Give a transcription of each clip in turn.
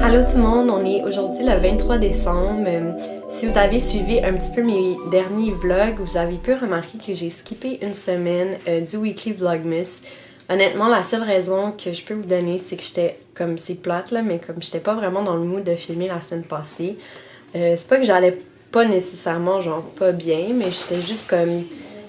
Allô tout le monde, on est aujourd'hui le 23 décembre. Si vous avez suivi un petit peu mes derniers vlogs, vous avez pu remarquer que j'ai skippé une semaine du Weekly Vlogmas. Honnêtement, la seule raison que je peux vous donner, c'est que j'étais comme, c'est plate là, mais comme j'étais pas vraiment dans le mood de filmer la semaine passée. C'est pas que j'allais pas nécessairement genre pas bien, mais j'étais juste comme...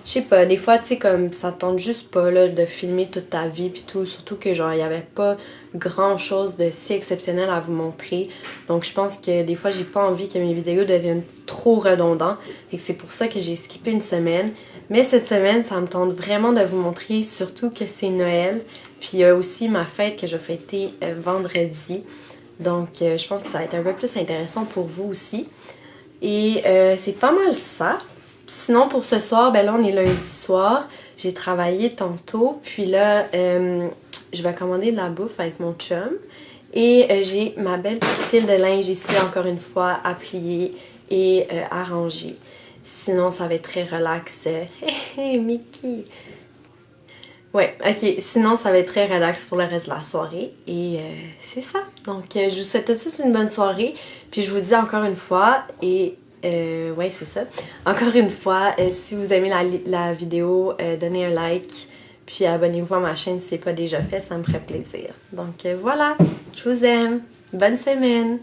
Je sais pas, des fois, tu sais, comme ça te tente juste pas là, de filmer toute ta vie pis tout, surtout que genre, il y avait pas grand chose de si exceptionnel à vous montrer. Donc je pense que des fois, j'ai pas envie que mes vidéos deviennent trop redondantes et que c'est pour ça que j'ai skippé une semaine. Mais cette semaine, ça me tente vraiment de vous montrer, surtout que c'est Noël. Puis il y a aussi ma fête que je vais fêter vendredi. Donc je pense que ça va être un peu plus intéressant pour vous aussi. Et c'est pas mal ça. Sinon, pour ce soir, ben là, on est lundi soir. J'ai travaillé tantôt. Puis là, je vais commander de la bouffe avec mon chum. Et j'ai ma belle petite pile de linge ici, encore une fois, à plier et à ranger. Sinon, ça va être très relax. Hey, Mickey! Ouais, ok. Sinon, ça va être très relax pour le reste de la soirée. Et c'est ça. Donc, je vous souhaite tous une bonne soirée. Puis, je vous dis encore une fois, ouais, c'est ça. Encore une fois, si vous aimez la vidéo, donnez un like. Puis abonnez-vous à ma chaîne si ce n'est pas déjà fait, ça me ferait plaisir. Donc voilà, je vous aime. Bonne semaine!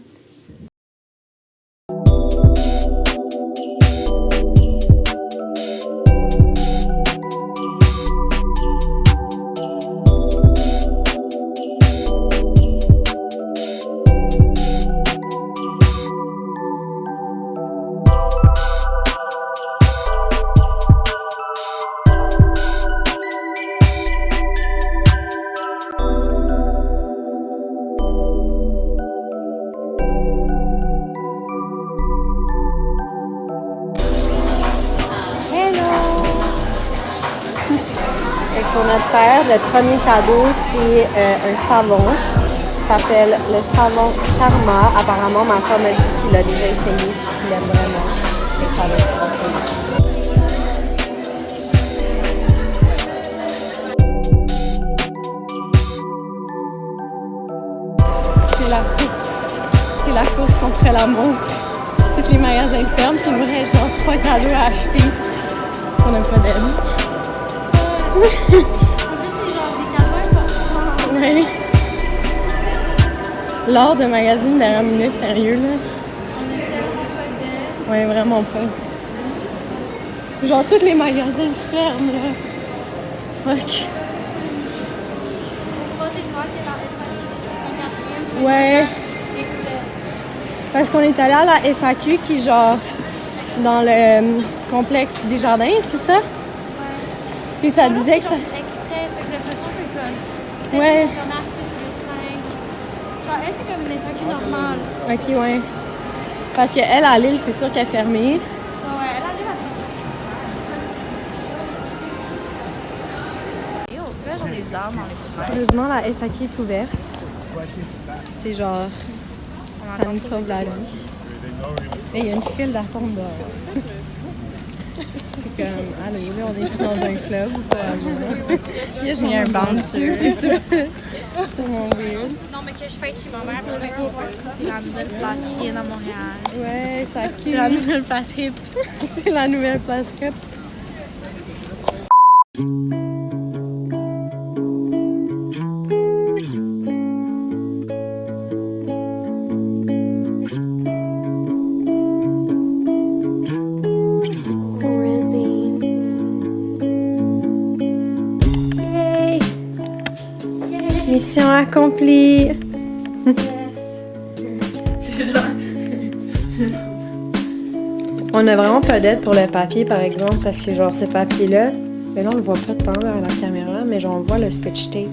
Pour notre père, le premier cadeau, c'est un savon. Ça s'appelle le savon Karma. Apparemment, ma soeur m'a dit qu'il l'a déjà essayé et qu'il aime vraiment. Et ça va être c'est la course. C'est la course contre la montre. Tous les magasins ferment, puis il me reste genre 3 cadeaux à acheter. C'est qu'on n'a pas d'aide. Ouais. L'heure de magazine dernière minute, sérieux là. Ouais, vraiment pas. Genre tous les magasins ferment là. Fuck. Ouais. Parce qu'on est allé à la SAQ qui est genre dans le complexe des jardins, c'est ça? Puis ça disait que ça... Express, fait que j'ai l'impression que comme... Ouais. Peut-être 6 ou 5. Genre, elle, c'est comme une SAQ normale. Ok, ouais. Parce qu'elle, à Lille, c'est sûr qu'elle est fermée. Ouais, elle arrive à faire. Et au fait, j'en ai des armes en les Heureusement, la SAQ est ouverte. C'est genre... Ça nous sauve la vie. Et il y a une file d'attente dehors. C'est comme, allô, là, on est dans un club ou pas? Il y a genre un bouncer. C'est mon weird. Non, mais que je fête chez ma mère, puis je fête son père. C'est la nouvelle place in à Montréal. Ouais, ça C'est la nouvelle place hip. C'est la nouvelle place hip. Mission accomplie! On a vraiment pas d'aide pour le papier par exemple parce que genre ce papier-là, mais là on le voit pas tant là, à la caméra, mais genre on voit le scotch tape.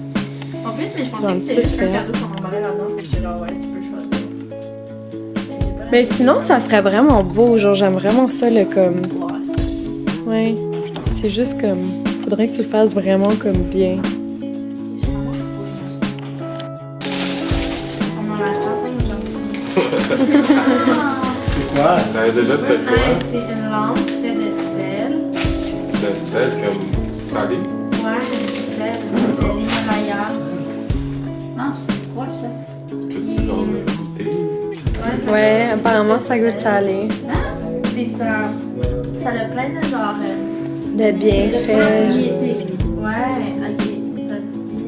En plus, mais je pensais que c'était juste un cadeau qu'on emballait là-dedans, mais j'étais genre ouais, tu peux choisir. Mais sinon ça serait vraiment beau, genre j'aime vraiment ça le comme... Ouais, c'est juste comme... Faudrait que tu le fasses vraiment comme bien. C'est quoi? T'avais déjà c'était quoi? C'est une lampe faite de sel. De sel comme salé? Ouais, du sel, de l'Himalaya. Non, c'est quoi ça? Peux-tu genre goûter? Ouais, apparemment ça goûte salé. Puis ça a plein de genre. De bienfaits. Ouais, ok, ça dit.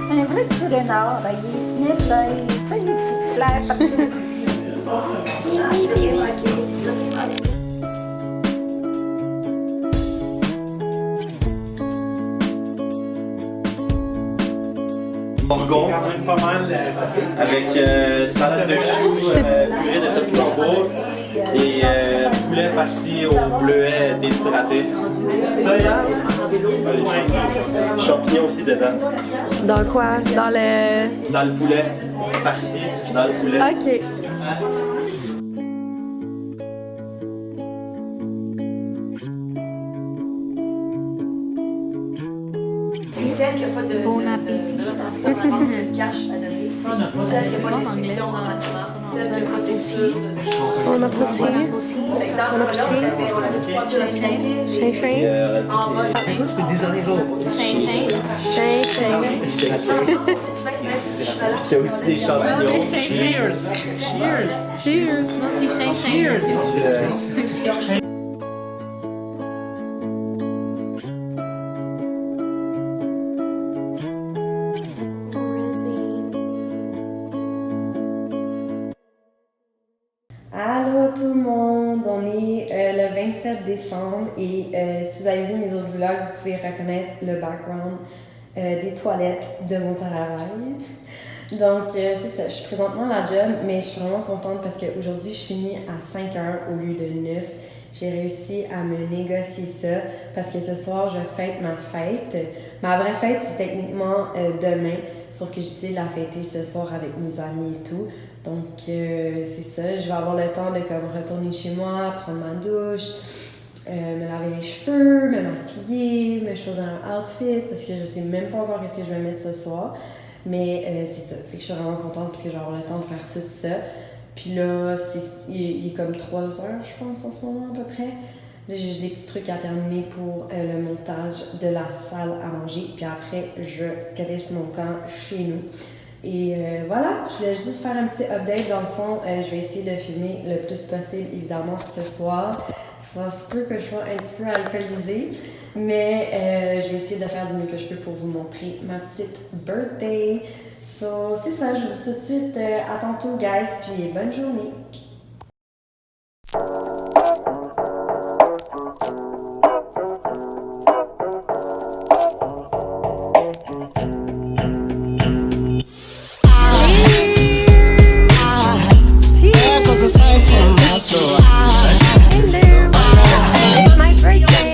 Un vrai petit renard, là, il sniff, là, tu sais, il flaire partout. Bourgon, Quand même pas mal facile. avec salade de choux, purée de topinambour et poulet farci au bleuet déshydraté. Champignons aussi dedans. Dans quoi? Dans le... Dans le poulet farci, dans le poulet. Ok. C'est celle qui n'a pas de cash à donner. Celle qui n'a pas d'inscription dans la dimanche. Celle qui n'a pas d'ouverture. On a protéiné. On a protéiné. Chien, chien. En mode. Tu peux désormais l'autre. Chien, chien. Il y a aussi des champignons. Cheers! Cheers! Cheers. Allô tout le monde, on est le 27 décembre et si vous avez vu mes autres vlogs, vous pouvez reconnaître le background des toilettes de mon travail. Donc c'est ça, je suis présentement à la job, mais je suis vraiment contente parce qu'aujourd'hui je finis à 5 heures au lieu de 9. J'ai réussi à me négocier ça parce que ce soir je fête ma fête. Ma vraie fête c'est techniquement demain, sauf que j'ai décidé de la fêter ce soir avec mes amis et tout. Donc c'est ça, je vais avoir le temps de comme retourner chez moi, prendre ma douche, me laver les cheveux, me maquiller, me choisir un outfit parce que je sais même pas encore qu'est-ce que je vais mettre ce soir. Mais c'est ça, fait que je suis vraiment contente parce que je vais avoir le temps de faire tout ça. Puis là, il est comme 3 heures je pense en ce moment à peu près. Là j'ai juste des petits trucs à terminer pour le montage de la salle à manger. Puis après, je crisse mon camp chez nous. Et voilà, je voulais juste faire un petit update. Dans le fond, je vais essayer de filmer le plus possible, évidemment, ce soir. Ça se peut que je sois un petit peu alcoolisée, mais je vais essayer de faire du mieux que je peux pour vous montrer ma petite birthday. So, c'est ça, je vous dis tout de suite à tantôt, guys, puis bonne journée. It's my birthday!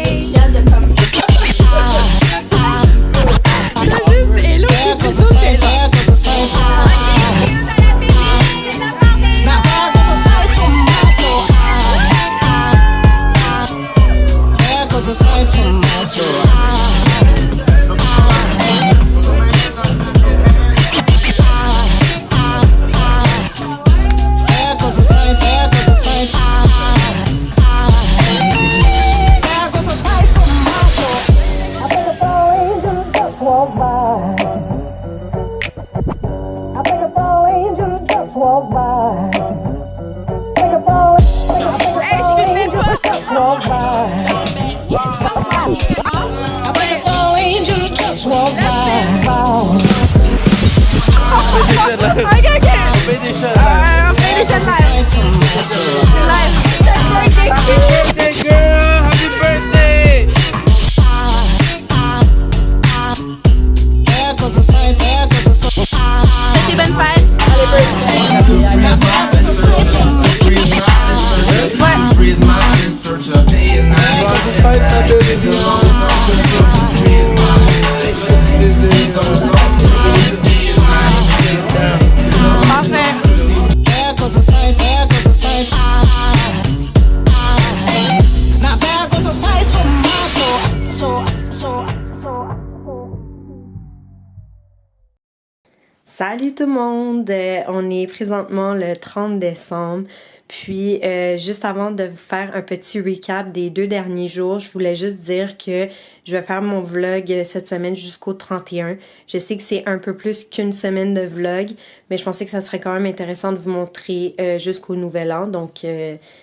Salut tout le monde! On est présentement le 30 décembre. Puis, juste avant de vous faire un petit recap des 2 derniers jours, je voulais juste dire que je vais faire mon vlog cette semaine jusqu'au 31. Je sais que c'est un peu plus qu'une semaine de vlog, mais je pensais que ça serait quand même intéressant de vous montrer jusqu'au Nouvel An. Donc,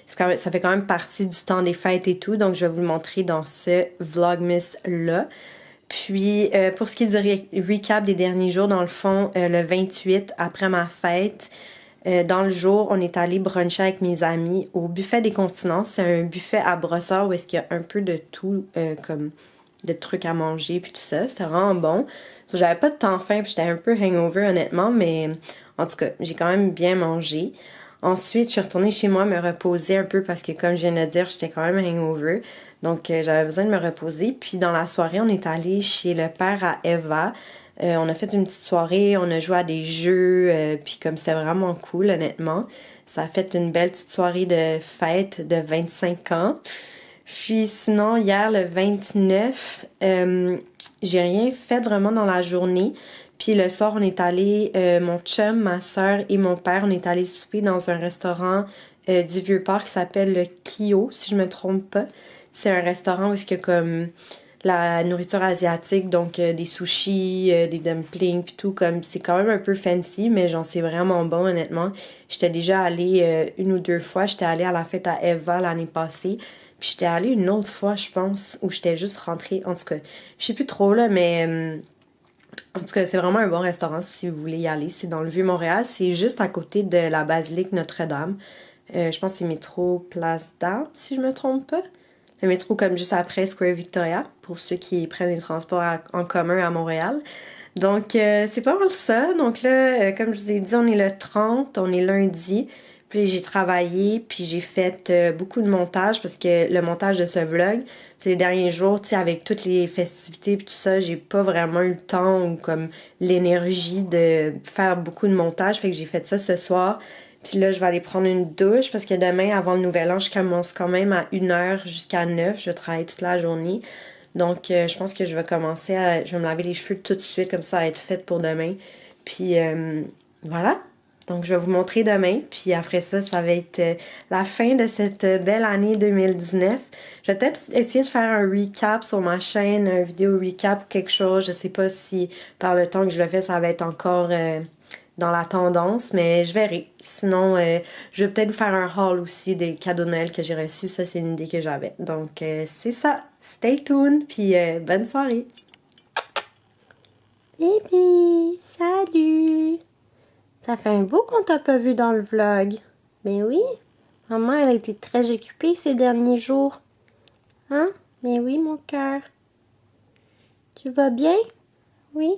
ça fait quand même partie du temps des fêtes et tout. Donc, je vais vous le montrer dans ce Vlogmas-là. Puis, pour ce qui est du recap des derniers jours, dans le fond, le 28, après ma fête, dans le jour, on est allé bruncher avec mes amis au Buffet des Continents. C'est un buffet à Brossard où est-ce qu'il y a un peu de tout, comme de trucs à manger puis tout ça. C'était vraiment bon. J'avais pas de temps faim puis j'étais un peu hangover honnêtement, mais en tout cas, j'ai quand même bien mangé. Ensuite, je suis retournée chez moi me reposer un peu parce que, comme je viens de dire, j'étais quand même hangover. Donc, j'avais besoin de me reposer. Puis, dans la soirée, on est allé chez le père à Eva. On a fait une petite soirée, on a joué à des jeux, puis comme c'était vraiment cool, honnêtement. Ça a fait une belle petite soirée de fête de 25 ans. Puis, sinon, hier, le 29, j'ai rien fait vraiment dans la journée. Puis le soir, on est allé, mon chum, ma soeur et mon père, on est allé souper dans un restaurant du Vieux-Port qui s'appelle le Kio, si je me trompe pas. C'est un restaurant où il y a comme la nourriture asiatique, donc des sushis, des dumplings pis tout, comme c'est quand même un peu fancy, mais genre c'est vraiment bon honnêtement. J'étais déjà allée 1 ou 2 fois, j'étais allée à la fête à Eva l'année passée. Puis j'étais allée une autre fois, je pense, où j'étais juste rentrée, en tout cas, je sais plus trop là, mais... En tout cas, c'est vraiment un bon restaurant si vous voulez y aller. C'est dans le Vieux-Montréal. C'est juste à côté de la basilique Notre-Dame. Je pense que c'est métro Place d'Armes, si je me trompe pas. Le métro comme juste après Square Victoria, pour ceux qui prennent les transports en commun à Montréal. Donc, c'est pas mal ça. Donc là, comme je vous ai dit, on est le 30, on est lundi. Puis j'ai travaillé, puis j'ai fait beaucoup de montage parce que le montage de ce vlog, c'est les derniers jours, tu sais, avec toutes les festivités et tout ça, j'ai pas vraiment eu le temps ou comme l'énergie de faire beaucoup de montage. Fait que j'ai fait ça ce soir. Puis là, je vais aller prendre une douche parce que demain, avant le Nouvel An, je commence quand même à 1h jusqu'à 9. Je travaille toute la journée. Donc, je pense que je vais je vais me laver les cheveux tout de suite, comme ça va être fait pour demain. Puis, voilà. Donc, je vais vous montrer demain. Puis après ça, ça va être la fin de cette belle année 2019. Je vais peut-être essayer de faire un recap sur ma chaîne, une vidéo recap ou quelque chose. Je sais pas si par le temps que je le fais, ça va être encore dans la tendance, mais je verrai. Sinon, je vais peut-être vous faire un haul aussi des cadeaux de Noël que j'ai reçus. Ça, c'est une idée que j'avais. Donc, c'est ça. Stay tuned. Puis, bonne soirée. Bébé, salut! Ça fait un bout qu'on t'a pas vu dans le vlog. Ben oui, maman, elle a été très occupée ces derniers jours. Hein? Ben oui, mon cœur. Tu vas bien? Oui?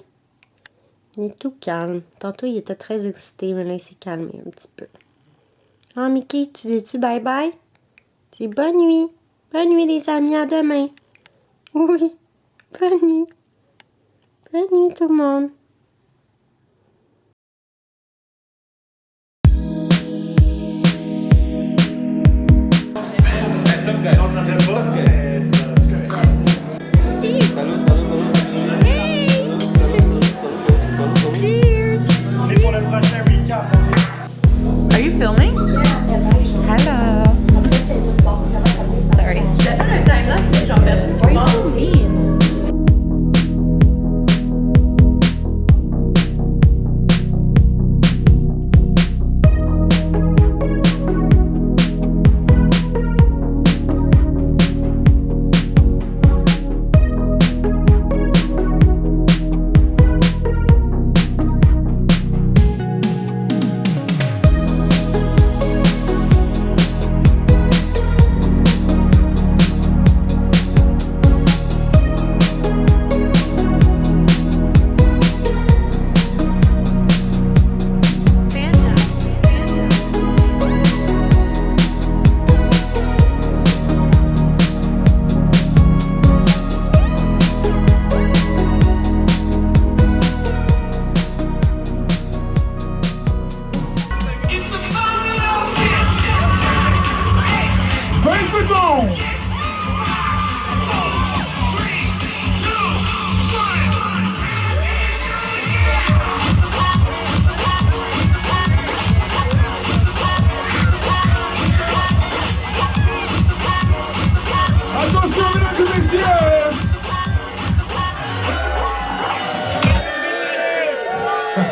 Il est tout calme. Tantôt, il était très excité, mais là, il s'est calmé un petit peu. Ah, Mickey, tu dis-tu bye-bye? C'est bonne nuit. Bonne nuit, les amis, à demain. Oui, bonne nuit. Bonne nuit, tout le monde. Non, ça fait pas, mais ça c'est correct. Cheers! On est pour le prochain recap. Are you filming? Hello! Sorry. Je vais faire un time-lapse, mais genre personne qui pense.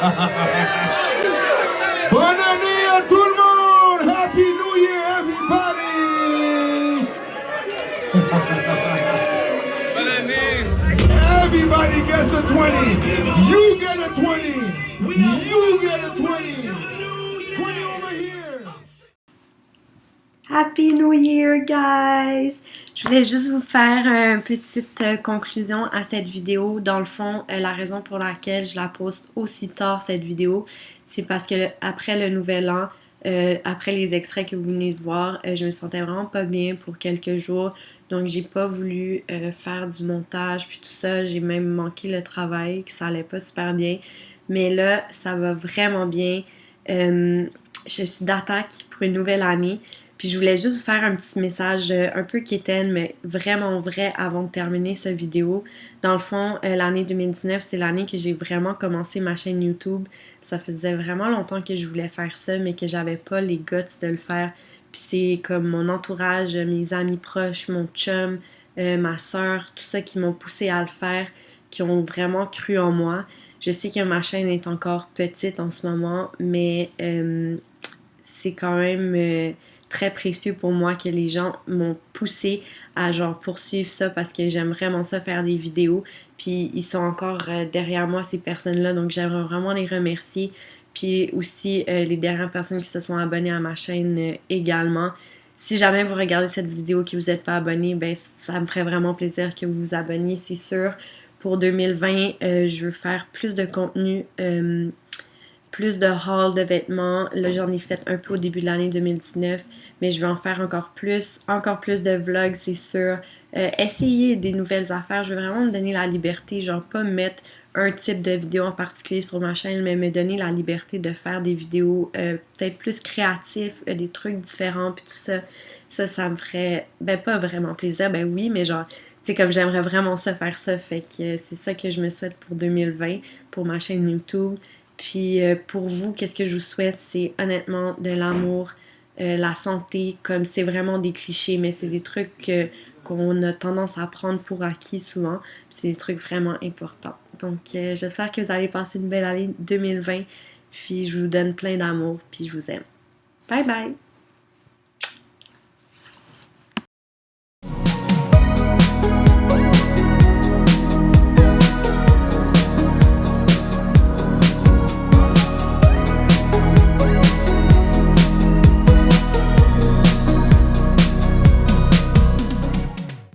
Bonne année à tout le monde! Happy New Year, everybody! Everybody gets a 20. You get a 20. You get a 20. 20 over here. Happy New Year, guys! Je voulais juste vous faire une petite conclusion à cette vidéo. Dans le fond, la raison pour laquelle je la poste aussi tard, cette vidéo, c'est parce que après le nouvel an, après les extraits que vous venez de voir, je me sentais vraiment pas bien pour quelques jours. Donc, j'ai pas voulu faire du montage puis tout ça. J'ai même manqué le travail, que ça allait pas super bien. Mais là, ça va vraiment bien. Je suis d'attaque pour une nouvelle année. Puis je voulais juste vous faire un petit message un peu quétaine, mais vraiment vrai avant de terminer cette vidéo. Dans le fond, l'année 2019, c'est l'année que j'ai vraiment commencé ma chaîne YouTube. Ça faisait vraiment longtemps que je voulais faire ça, mais que j'avais pas les guts de le faire. Puis c'est comme mon entourage, mes amis proches, mon chum, ma soeur, tout ça qui m'ont poussé à le faire, qui ont vraiment cru en moi. Je sais que ma chaîne est encore petite en ce moment, mais c'est quand même très précieux pour moi que les gens m'ont poussé à genre poursuivre ça parce que j'aime vraiment ça faire des vidéos. Puis ils sont encore derrière moi, ces personnes-là, donc j'aimerais vraiment les remercier. Puis aussi les dernières personnes qui se sont abonnées à ma chaîne également. Si jamais vous regardez cette vidéo et que vous n'êtes pas abonné, ben ça me ferait vraiment plaisir que vous vous abonniez, c'est sûr. Pour 2020, je veux faire plus de contenu, plus de hauls de vêtements. Là, j'en ai fait un peu au début de l'année 2019, mais je vais en faire encore plus de vlogs, c'est sûr. Essayer des nouvelles affaires. Je veux vraiment me donner la liberté, genre pas me mettre un type de vidéo en particulier sur ma chaîne, mais me donner la liberté de faire des vidéos peut-être plus créatifs, des trucs différents, puis tout ça. Ça me ferait, ben pas vraiment plaisir, ben oui, mais genre, tu sais, comme j'aimerais vraiment ça faire ça, fait que c'est ça que je me souhaite pour 2020, pour ma chaîne YouTube. Puis pour vous, qu'est-ce que je vous souhaite? C'est honnêtement de l'amour, la santé, comme c'est vraiment des clichés, mais c'est des trucs qu'on a tendance à prendre pour acquis souvent. C'est des trucs vraiment importants. Donc j'espère que vous allez passer une belle année 2020. Puis je vous donne plein d'amour, puis je vous aime. Bye bye!